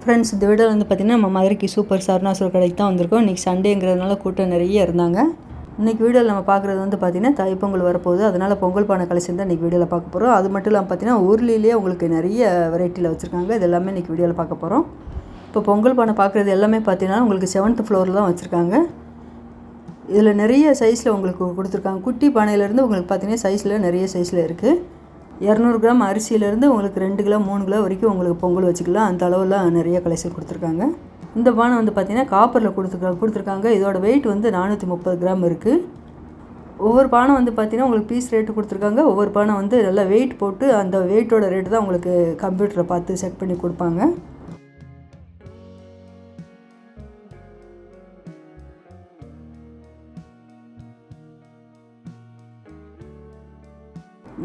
Friends, இந்த வீடியோவில் வந்து பார்த்திங்கன்னா நம்ம மதுரைக்கு சூப்பர் சரவணாஸ்வரர் கடைக்கு தான் வந்திருக்கோம். இன்றைக்கி சண்டேங்கிறதுனால கூட்டம் நிறைய இருந்தாங்க. இன்றைக்கி வீடியோவில் நம்ம பார்க்குறது வந்து பார்த்திங்கன்னா தைப்பொங்கல் வரப்போகுது. அதனால் பொங்கல் பானை கலெக்ஷன் தான் இன்றைக்கி வீடியோவில் பார்க்க போகிறோம். அது மட்டும் இல்லாமல் பார்த்திங்கன்னா ஊர்லேயே உங்களுக்கு நிறைய வெரைட்டியில் வச்சுருக்காங்க. இது எல்லாமே இன்றைக்கி வீடியோவில் பார்க்க போகிறோம். இப்போ பொங்கல் பானை பார்க்குறது எல்லாமே பார்த்திங்கன்னா உங்களுக்கு 7th ஃப்ளோரில் தான் வச்சுருக்காங்க. இதில் நிறைய சைஸில் உங்களுக்கு கொடுத்துருக்காங்க. குட்டி பானையிலேருந்து உங்களுக்கு பார்த்திங்கன்னா சைஸில் நிறைய சைஸில் இருக்குது. 200 கிராம் அரிசியிலேருந்து உங்களுக்கு 2 கிலோ 3 கிலோ வரைக்கும் உங்களுக்கு பொங்கல் வச்சுக்கலாம். அந்த அளவில் நிறைய கலெக்ஷன் கொடுத்துருக்காங்க. இந்த பானை வந்து பார்த்திங்கன்னா காப்பரில் கொடுத்துருக்காங்க. இதோட வெயிட் வந்து 430 கிராம் இருக்குது. ஒவ்வொரு பானை வந்து பார்த்திங்கன்னா உங்களுக்கு பீஸ் ரேட்டு கொடுத்துருக்காங்க. ஒவ்வொரு பானை வந்து நல்லா வெயிட் போட்டு அந்த வெயிட்டோட ரேட்டு தான் உங்களுக்கு கம்ப்யூட்டரில் பார்த்து செக் பண்ணி கொடுப்பாங்க.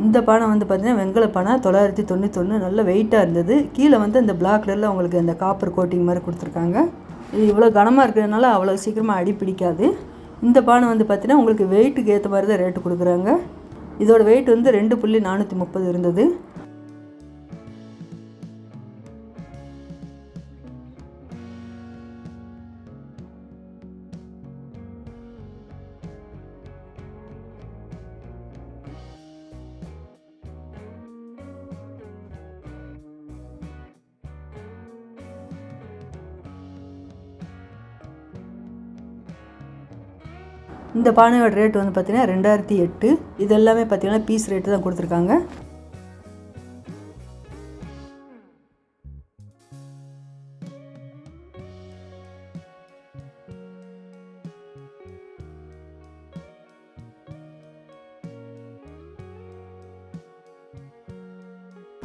இந்த பானை வந்து பார்த்திங்கன்னா வெங்கல பானை 991 நல்ல வெயிட்டாக இருந்தது. கீழே வந்து அந்த பிளாக் கலரில் உங்களுக்கு அந்த காப்பர் கோட்டிங் மாதிரி கொடுத்துருக்காங்க. இது இவ்வளோ கனமாக இருக்கிறதுனால அவ்வளோ சீக்கிரமாக அடி பிடிக்காது. இந்த பானை வந்து பார்த்திங்கன்னா உங்களுக்கு வெயிட்டுக்கு ஏற்ற மாதிரி தான் ரேட்டு கொடுக்குறாங்க. இதோட வெயிட் வந்து 2.430 இருந்தது. இந்த பானையோட ரேட் வந்து பார்த்திங்கன்னா 2008. இது எல்லாமே பார்த்திங்கன்னா பீஸ் ரேட்டு தான் கொடுத்துருக்காங்க.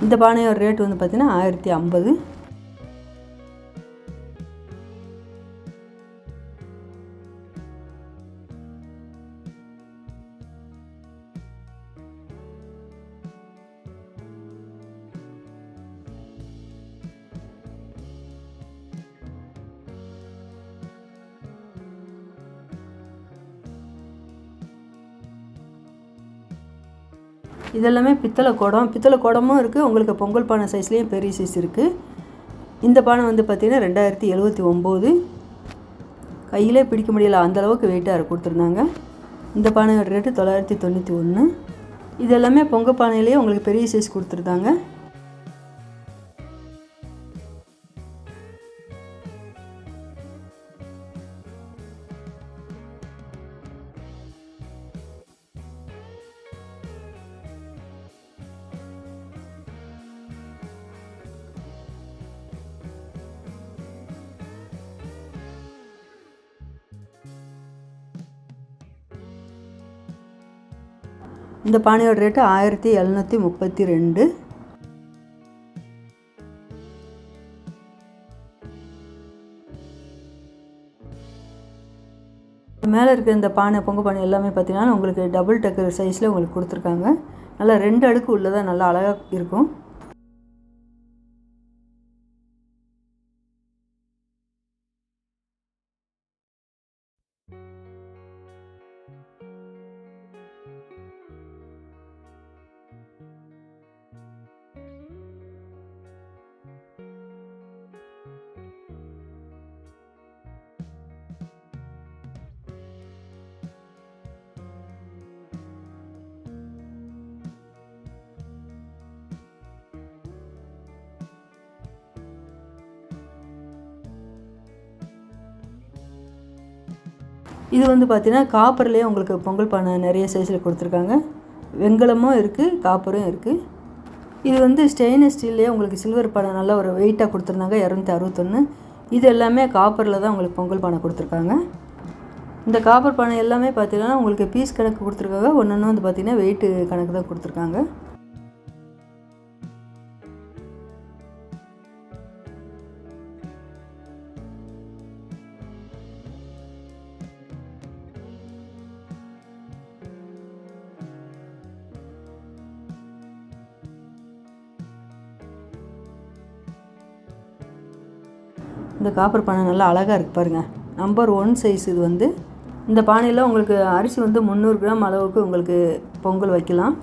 இந்த பானையோட ரேட் வந்து பார்த்திங்கன்னா 1050. இதெல்லாமே பித்தளை குடமும் இருக்குது. உங்களுக்கு பொங்கல் பானை சைஸ்லேயும் பெரிய சைஸ் இருக்குது. இந்த பானை வந்து பார்த்திங்கன்னா 2079. கையிலே பிடிக்க முடியல, அந்தளவுக்கு வெயிட்டாக கொடுத்துருந்தாங்க. இந்த பானையோட ரேட்டு 991. இது எல்லாமே பொங்கல் பானையிலேயே உங்களுக்கு பெரிய சைஸ் கொடுத்துருந்தாங்க. இந்த பானையோட ரேட்டு 1732. மேலே இருக்கிற இந்த பானை பொங்கல் பானை எல்லாமே பார்த்தீங்கன்னா உங்களுக்கு டபுள் டக்கர் சைஸில் உங்களுக்கு கொடுத்துருக்காங்க. நல்லா 2 அடுக்கு உள்ளதாக நல்லா அழகாக இருக்கும். இது வந்து பார்த்திங்கன்னா காப்பர்லேயே உங்களுக்கு பொங்கல் பானை நிறைய சைஸில் கொடுத்துருக்காங்க. வெண்கலமும் இருக்குது, காப்பரும் இருக்குது. இது வந்து ஸ்டெயின்லெஸ் ஸ்டீல்லேயே உங்களுக்கு சில்வர் பானை நல்ல ஒரு வெயிட்டாக கொடுத்துருந்தாங்க. 261. இது எல்லாமே காப்பரில் தான் உங்களுக்கு பொங்கல் பானை கொடுத்துருக்காங்க. இந்த காப்பர் பானை எல்லாமே பார்த்திங்கன்னா உங்களுக்கு பீஸ் கணக்கு கொடுத்துருக்காங்க. ஒன்று வந்து பார்த்திங்கன்னா வெயிட்டு கணக்கு தான் கொடுத்துருக்காங்க. இந்த காப்பர் பானை நல்லா அழகாக இருக்குது பாருங்கள். நம்பர் 1 சைஸ் இது வந்து. இந்த பானையில் உங்களுக்கு அரிசி வந்து 300 கிராம் அளவுக்கு உங்களுக்கு பொங்கல் வைக்கலாம்.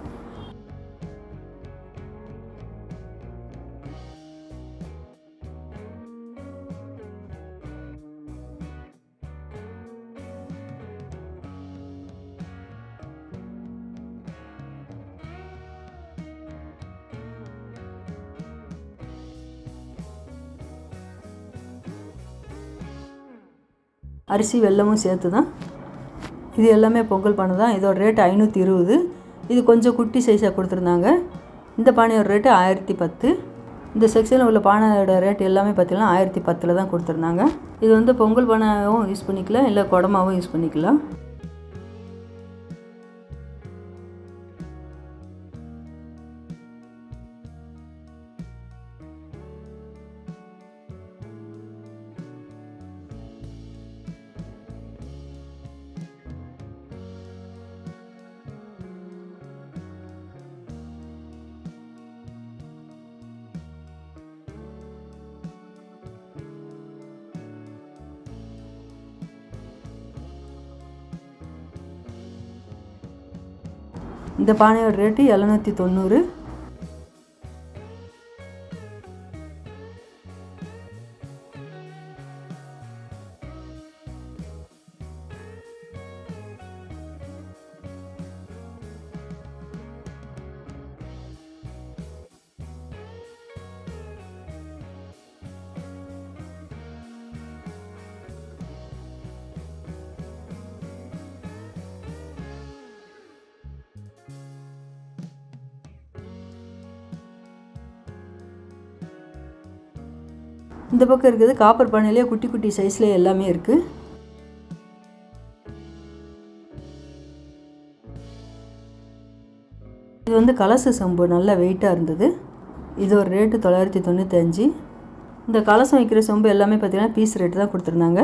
அரிசி வெல்லமும் சேர்த்து தான். இது எல்லாமே பொங்கல் பானை தான். இதோட ரேட்டு 520. இது கொஞ்சம் குட்டி சைஸாக கொடுத்துருந்தாங்க. இந்த பானையோட ரேட்டு 1010. இந்த செக்ஷனில் உள்ள பானையோட ரேட் எல்லாமே பார்த்திங்கன்னா 1010 தான் கொடுத்துருந்தாங்க. இது வந்து பொங்கல் பானையாகவும் யூஸ் பண்ணிக்கலாம், இல்லை குடமாகவும் யூஸ் பண்ணிக்கலாம். இந்த பானையோட ரேட்டு 790. இந்த பக்கம் இருக்குது காப்பர் பானையிலே குட்டி குட்டி சைஸில் எல்லாமே இருக்குது. இது வந்து கலச செம்பு நல்ல வெயிட்டாக இருந்தது. இது ஒரு ரேட்டு 995. இந்த கலசம் வைக்கிற செம்பு எல்லாமே பார்த்திங்கன்னா பீஸ் ரேட்டு தான் கொடுத்துருந்தாங்க.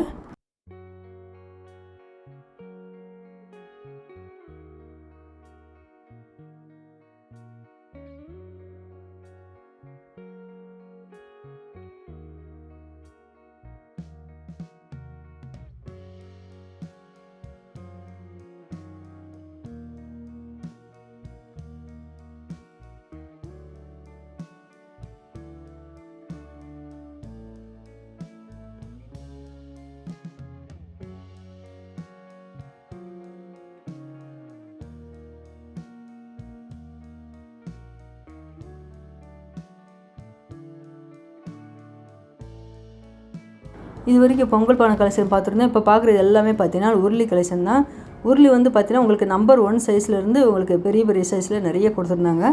இது வரைக்கும் பொங்கல் பானை கலெக்ஷன் பார்த்துருந்தேன். இப்போ பார்க்குறது எல்லாமே பார்த்தீங்கன்னா உருளி கலெக்ஷன் தான். உருளி வந்து பார்த்தீங்கன்னா உங்களுக்கு நம்பர் 1 சைஸ்லேருந்து உங்களுக்கு பெரிய பெரிய சைஸில் நிறைய கொடுத்துருந்தாங்க.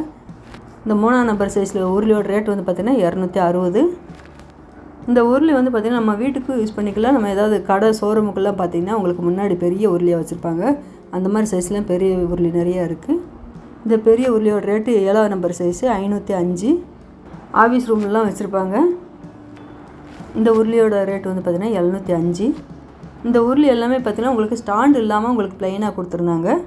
இந்த 3ஆம் நம்பர் சைஸில் உருளியோட ரேட் வந்து பார்த்திங்கன்னா 260. இந்த உருளி வந்து பார்த்திங்கன்னா நம்ம வீட்டுக்கு யூஸ் பண்ணிக்கலாம். நம்ம ஏதாவது கடை ஷோரூமுக்கெல்லாம் பார்த்திங்கன்னா உங்களுக்கு முன்னாடி பெரிய உருளியாக வச்சுருப்பாங்க. அந்த மாதிரி சைஸ்லாம் பெரிய உருளி நிறையா இருக்குது. இந்த பெரிய உருளியோட ரேட்டு 7ஆம் நம்பர் சைஸு 505. ஆஃபீஸ் ரூம்லாம் வச்சுருப்பாங்க. இந்த உருளியோட ரேட் வந்து பார்த்திங்கன்னா 705. இந்த உருளி எல்லாமே பார்த்திங்கன்னா உங்களுக்கு ஸ்டாண்டு இல்லாமல் உங்களுக்கு ப்ளைனாக கொடுத்துருந்தாங்க.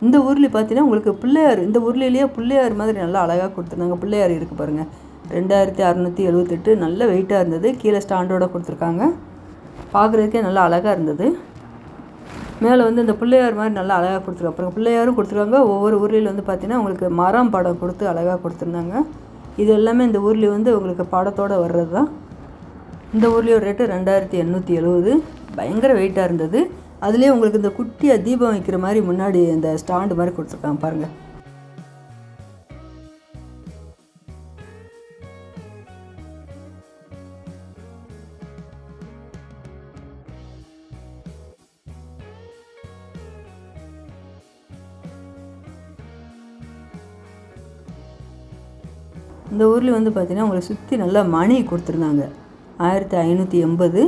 இந்த உருளி பார்த்தீங்கன்னா உங்களுக்கு பிள்ளையார், இந்த உருளிலேயே பிள்ளையார் மாதிரி நல்லா அழகாக கொடுத்துருந்தாங்க. பிள்ளையார் இருக்குது பாருங்கள், 2678. நல்ல வெயிட்டாக இருந்தது. கீழே ஸ்டாண்டோடு கொடுத்துருக்காங்க. பார்க்குறதுக்கே நல்லா அழகாக இருந்தது. மேலே வந்து இந்த பிள்ளையார் மாதிரி நல்லா அழகாக கொடுத்துருக்காங்க. அப்புறம் பிள்ளையாரும் கொடுத்துருக்காங்க. ஒவ்வொரு உருளியில் வந்து பார்த்திங்கன்னா உங்களுக்கு மரம் படம் கொடுத்து அழகாக கொடுத்துருந்தாங்க. இது எல்லாமே இந்த உருளி வந்து உங்களுக்கு படத்தோடு வர்றது தான். இந்த உருளியோட ரேட்டு 2870. பயங்கர வெயிட்டாக இருந்தது. அதுலேயே உங்களுக்கு இந்த குட்டியாக தீபம் வைக்கிற மாதிரி முன்னாடி இந்த ஸ்டாண்டு மாதிரி கொடுத்துருக்காங்க பாருங்கள். இந்த ஊரில் வந்து பார்த்திங்கன்னா உங்களை சுற்றி நல்லா மணி கொடுத்துருந்தாங்க. 1580.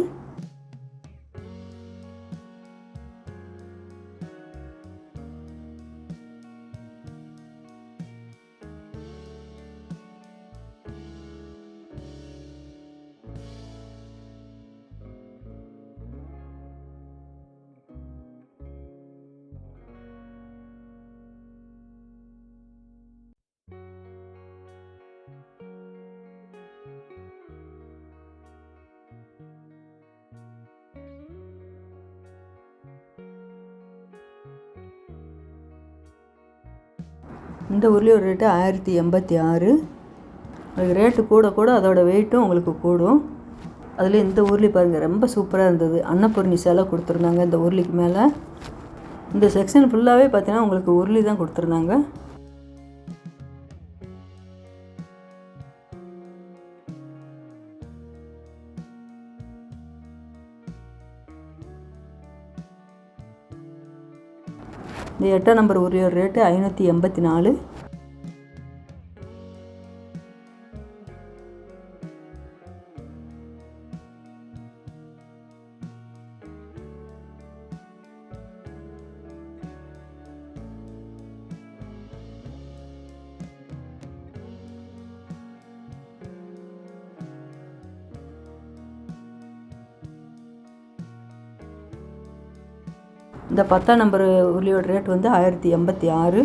இந்த உருளியோட ரேட்டு 1086. உங்களுக்கு ரேட்டு கூட அதோட வெயிட்டும் உங்களுக்கு கூடும். அதில் இந்த உருளி பாருங்கள், ரொம்ப சூப்பராக இருந்தது. அன்னபூர்ணி சிலை கொடுத்துருந்தாங்க இந்த உருளிக்கு மேலே. இந்த செக்ஷன் ஃபுல்லாகவே பார்த்தீங்கன்னா உங்களுக்கு உருளி தான் கொடுத்துருந்தாங்க. இந்த 8ஆம் நம்பர் உருளியோட ரேட்டு 584. இந்த 10ஆம் நம்பர் உருளியோட ரேட் வந்து 1086.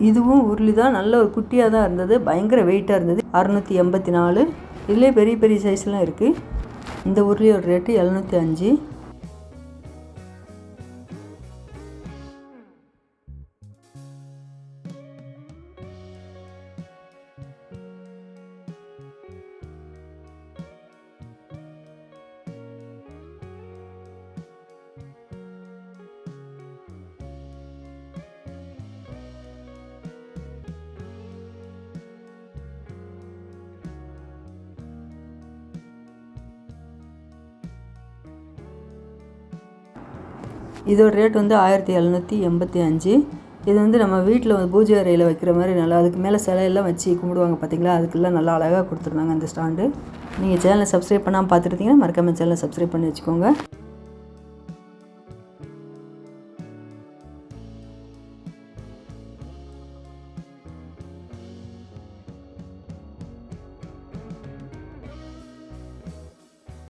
இதுவும் உருளி தான், நல்ல ஒரு குட்டியாக தான் இருந்தது, பயங்கர வெயிட்டாக இருந்தது. 684. இதிலே பெரிய பெரிய சைஸ்லாம் இருக்குது. இந்த உருளியோட ரேட்டு 705. இதோட ரேட் வந்து 1785. இது வந்து நம்ம வீட்டில் பூஜை அறையில் வைக்கிற மாதிரி நல்லா, அதுக்கு மேலே சிலையெல்லாம் வச்சு கும்பிடுவாங்க பார்த்தீங்களா, அதுக்கெல்லாம் நல்லா அழகாக கொடுத்துருந்தாங்க அந்த ஸ்டாண்டு. நீங்கள் சேனலை சப்ஸ்கிரைப் பண்ணாமல் பார்த்துருந்தீங்கன்னா மறக்காம சேனலை சப்ஸ்கிரைப் பண்ணி வச்சுக்கோங்க.